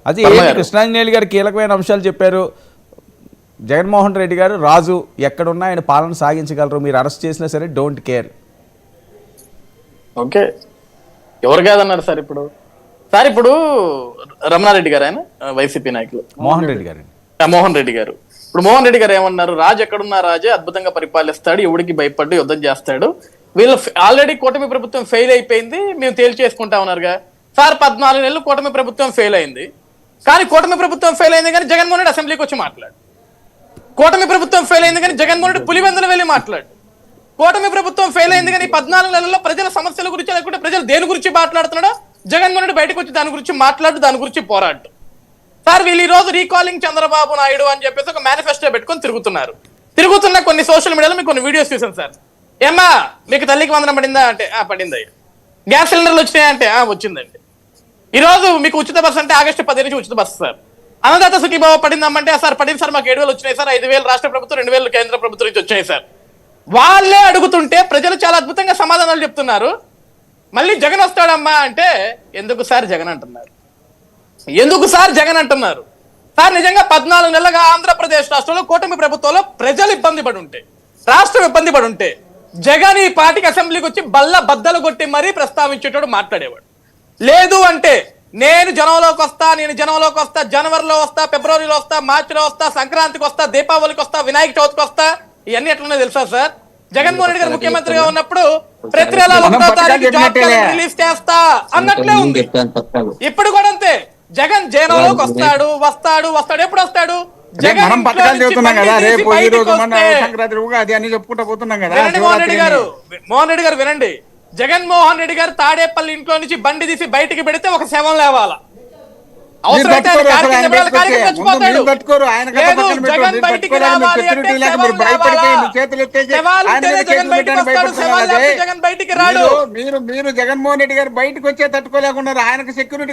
అది ఏంటి కృష్ణాంజనేయులు గారు కీలకమైన అంశాలు చెప్పారు. జగన్మోహన్ రెడ్డి గారు రాజు, ఎక్కడున్నా ఆయన పాలన సాగించగలరు, మీరు అరెస్ట్ చేసినా సరే డోంట్ కేర్. ఓకే, ఎవరు కాదన్నారు సార్ ఇప్పుడు? సార్ ఇప్పుడు రమణారెడ్డి గారు, ఆయన వైసీపీ నాయకులు మోహన్ రెడ్డి గారు ఇప్పుడు మోహన్ రెడ్డి గారు ఏమన్నారు? రాజు ఎక్కడున్నా రాజే అద్భుతంగా పరిపాలిస్తాడు, ఎవడికి భయపడ్డు యుద్ధం చేస్తాడు. వీళ్ళు ఆల్రెడీ కూటమి ప్రభుత్వం ఫెయిల్ అయిపోయింది, మేము తేల్చేసుకుంటా ఉన్నారుగా. సార్ 14 నెలలు కూటమి ప్రభుత్వం ఫెయిల్ అయింది, కానీ కూటమి ప్రభుత్వం ఫెయిల్ అయింది కానీ జగన్మోహన్ రెడ్డి అసెంబ్లీకి వచ్చి మాట్లాడు. కూటమి ప్రభుత్వం ఫెయిల్ అయింది కానీ జగన్మోహన్ రెడ్డి పులివెందులు వెళ్ళి మాట్లాడు. కూటమి ప్రభుత్వం ఫెయిల్ అయింది కానీ 14 నెలల్లో ప్రజల సమస్యల గురించి, లేకుంటే ప్రజలు దేని గురించి మాట్లాడుతున్నాడో జగన్మోహన్ రెడ్డి బయటకు వచ్చి దాని గురించి మాట్లాడు, దాని గురించి పోరాడు. సార్ వీళ్ళు ఈ రోజు రీకాలింగ్ చంద్రబాబు నాయుడు అని చెప్పేసి ఒక మేనిఫెస్టో పెట్టుకొని తిరుగుతున్న కొన్ని సోషల్ మీడియాలో మీకు కొన్ని వీడియోస్ చూసాను సార్. ఏమ్మా మీకు తల్లికి వందనం పడిందా అంటే పడింది. గ్యాస్ సిలిండర్లు వచ్చినాయంటే వచ్చిందండి. ఈ రోజు మీకు ఉచిత బస్సు అంటే ఆగస్టు 10 నుంచి ఉచిత bus sir. Annadata Sukhibhava పడిందమ్మంటే sir పడింది సార్, మాకు 7,000 వచ్చినాయి సార్, 5,000 రాష్ట్ర ప్రభుత్వం, 2,000 కేంద్ర ప్రభుత్వం నుంచి వచ్చాయి సార్. వాళ్ళే అడుగుతుంటే ప్రజలు చాలా అద్భుతంగా సమాధానాలు చెప్తున్నారు. మళ్ళీ జగన్ వస్తాడమ్మా అంటే ఎందుకు సార్ జగన్ అంటున్నారు? సార్ నిజంగా 14 నెలలుగా ఆంధ్రప్రదేశ్ రాష్ట్రంలో కూటమి ప్రభుత్వంలో ప్రజలు ఇబ్బంది పడి ఉంటే, రాష్ట్రం ఇబ్బంది పడి ఉంటే జగన్ ఈ పార్టీకి అసెంబ్లీకి వచ్చి బద్దలు కొట్టి మరీ ప్రస్తావించేటోడు, మాట్లాడేవాడు. లేదు అంటే నేను జనంలోకి వస్తా, జనవరిలో వస్తా, ఫిబ్రవరిలో వస్తా, మార్చిలో వస్తా, సంక్రాంతికి వస్తా, దీపావళికి వస్తా, వినాయక చవితికి వస్తా, ఇవన్నీ ఎట్లున్నాయో తెలుసా సార్? జగన్మోహన్ రెడ్డి గారు ముఖ్యమంత్రిగా ఉన్నప్పుడు ప్రతి నెల 1వ తారీఖు జాబ్ క్యాలెండర్ రిలీజ్ చేస్తా అన్నట్లే ఉంది. ఇప్పుడు కూడా అంతే. జగన్ జనంలోకి వస్తాడు. ఎప్పుడు వస్తాడు? మోహన్ రెడ్డి గారు వినండి. జగన్మోహన్ రెడ్డి గారు తాడేపల్లి ఇంట్లో నుంచి బండి తీసి బయటికి పెడితే ఒక శవం లేవాలా? మీరు జగన్మోహన్ రెడ్డి గారు బయటకు వచ్చే తట్టుకోలేకున్నారు, ఆయనకు సెక్యూరిటీ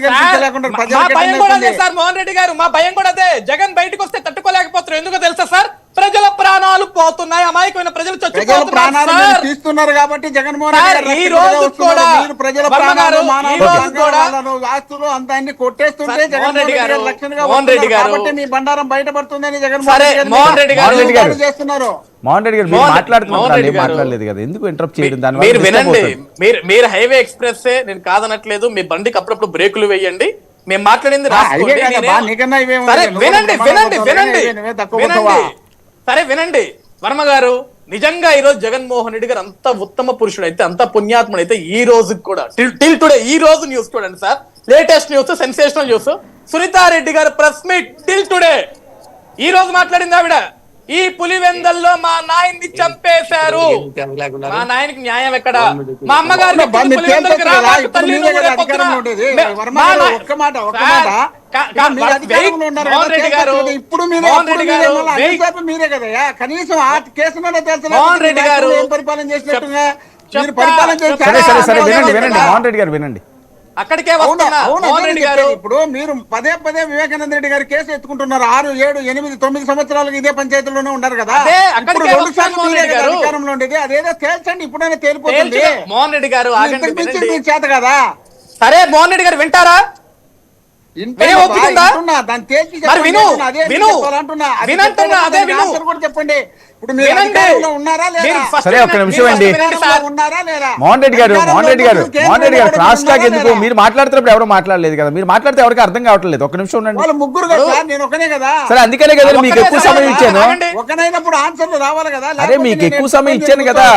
మోహన్ రెడ్డి గారు మా భయం కూడా అదే. జగన్ బయటకు వస్తే తట్టుకోలేకపోతున్నారు. ఎందుకో తెలుసా సార్? ప్రజల ప్రాణాలు పోతున్నాయి, అమాయకమైన ప్రజలు చచ్చిపోతున్నారు తీస్తున్నారు కాబట్టి జగన్మోహన్ రెడ్డి ఈ రోజు కూడా ప్రజల ప్రాణాలు, మానవ ఆస్తులు అంతా అన్ని కొట్టేస్తుంటే జగన్మోహన్ రెడ్డి గారు కాబట్టి మీ బండారం బయటపడుతుందని జగన్మోహన్ రెడ్డి గారు చేస్తున్నారు. మోహన్ రెడ్డి గారు మాట్లాడలేదు కదా, ఎందుకు ఇంటరప్ట్ చేయడం? మీరు వినండి, మీరు హైవే ఎక్స్ప్రెస్ నేను కాదనట్లేదు, మీ బండికి అప్పుడప్పుడు బ్రేకులు వేయండి, మేము మాట్లాడింది వినండి. వర్మ గారు నిజంగా ఈ రోజు జగన్మోహన్ రెడ్డి గారు అంత ఉత్తమ పురుషుడు అయితే, అంత పుణ్యాత్ముడు అయితే, ఈ రోజు కూడా టిల్ టుడే ఈ రోజు న్యూస్ చూడండి sir, latest news, sensational news, Sunitha Reddy గారు ప్రెస్ మీట్ టిల్ టుడే ఈ రోజు మాట్లాడింది ఆవిడ. ఈ పులివెందల్లో మా నాయన్ని చంపేశారు, మా నాయనకి న్యాయం ఎక్కడ? మా అమ్మగారిని కనీసం ఆ కేసు మోహన్ రెడ్డి గారు వినండి. అక్కడికే వస్తున్నా. ఇప్పుడు మీరు పదే వివేకానంద రెడ్డి గారి కేసు ఎత్తుకుంటున్నారు. 6, 7, 8, 9 సంవత్సరాలకు ఇదే పంచాయతీలోనే ఉన్నారు కదా. అధికారంలో ఉండేది అదేదో తేల్చండి, ఇప్పుడైనా తేలిపోతుంది. మోహన్ రెడ్డి గారు చేత కదా. సరే మోహన్ రెడ్డి గారు వింటారా? చెప్పండి. సరే ఒక్క నిమిషం అండి. మోహన్ రెడ్డి గారు క్రాస్ టాక్ ఎందుకు? మీరు మాట్లాడుతున్నప్పుడు ఎవరు మాట్లాడలేదు కదా, మీరు మాట్లాడితే ఎవరికి అర్థం కావట్లేదు. ఒక్క నిమిషం ఉండండి. ముగ్గురు నేను ఒకనే కదా. సరే అందుకనే కదా మీకు ఎక్కువ సమయం ఇచ్చాను. ఒకనైనప్పుడు ఆన్సర్లు రావాలి కదా. అరే మీకు ఎక్కువ సమయం ఇచ్చాను కదా.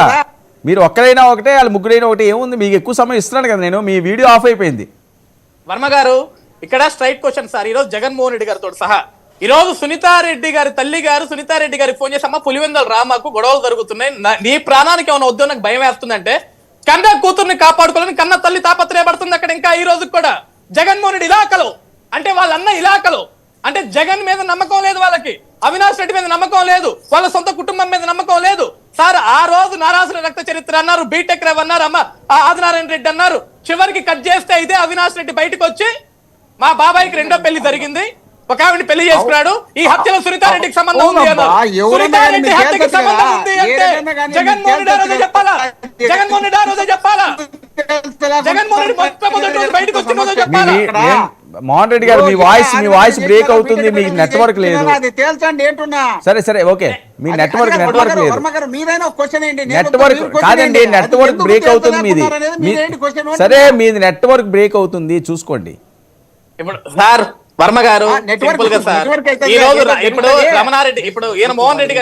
మీరు ఒక్కరైనా ఒకటే, వాళ్ళు ముగ్గురైనా ఒకటే, ఏముంది? మీకు ఎక్కువ సమయం ఇస్తున్నాను కదా నేను. మీ వీడియో ఆఫ్ అయిపోయింది. వర్మ గారు ఇక్కడ స్ట్రైట్ క్వశ్చన్ సార్. ఈ రోజు జగన్మోహన్ రెడ్డి గారితో సహా ఈ రోజు సునీతారెడ్డి గారి తల్లి గారు సునీతారెడ్డి గారికి ఫోన్ చేసి, అమ్మ పులివెందుల రామాకు గొడవలు జరుగుతున్నాయి, నీ ప్రాణానికి ఏమైనా వద్దు, నాకు భయం వేస్తుందంటే కన్న కూతుర్ని కాపాడుకోవాలని కన్న తల్లి తాపత్రయపడుతుంది అక్కడ. ఇంకా ఈ రోజు కూడా జగన్మోహన్ రెడ్డి ఇలాకలు అంటే వాళ్ళన్న ఇలాకలు అంటే జగన్ మీద నమ్మకం లేదు వాళ్ళకి, అవినాష్ రెడ్డి మీద నమ్మకం లేదు, వాళ్ళ సొంత కుటుంబం మీద నమ్మకం లేదు. సార్ ఆ రోజు నారాసుల రక్త చరిత్ర అన్నారు, బీటెక్ రేవ్ అన్నారు, అమ్మ ఆదినారాయణ రెడ్డి అన్నారు. చివరికి కట్ చేస్తే ఇదే అవినాష్ రెడ్డి బయటకు వచ్చి మా బాబాయికి 2వ పెళ్లి జరిగింది, ఒక ఆవిడని పెళ్లి చేసుకున్నాడు, ఈ హత్యలో సునీతారెడ్డికి సంబంధం ఉంది అన్నారు. సునీతారెడ్డి హత్యకి సంబంధం ఉంది అంటే జగన్మోహన్ రెడ్డి ఆ రోజే చెప్పాలా? జగన్మోహన్ రెడ్డి ఆ రోజే చెప్పాలా? జగన్మోహన్ రెడ్డి బయటకు వచ్చిన రోజే చెప్పాలా? మోహన్ రెడ్డి గారు మీ వాయిస్ బ్రేక్ అవుతుంది, మీకు నెట్వర్క్ లేదు. అది తేల్చండి ఏంటున్నా. సరే ఓకే, మీ నెట్వర్క్ లేదు. మీదైనా క్వశ్చన్ ఏంటి? నెట్వర్క్ కాదండి, నెట్వర్క్ బ్రేక్ అవుతుంది మీది. సరే మీది నెట్వర్క్ బ్రేక్ అవుతుంది, చూసుకోండి. ఇప్పుడు సార్ వర్మ గారు నెట్వర్క్ సింపుల్ గా సార్ నెట్వర్క్ అయితే ఈ రోజు ఇప్పుడు రమణారెడ్డి ఇప్పుడు ఈయన మోహన్ రెడ్డి గారు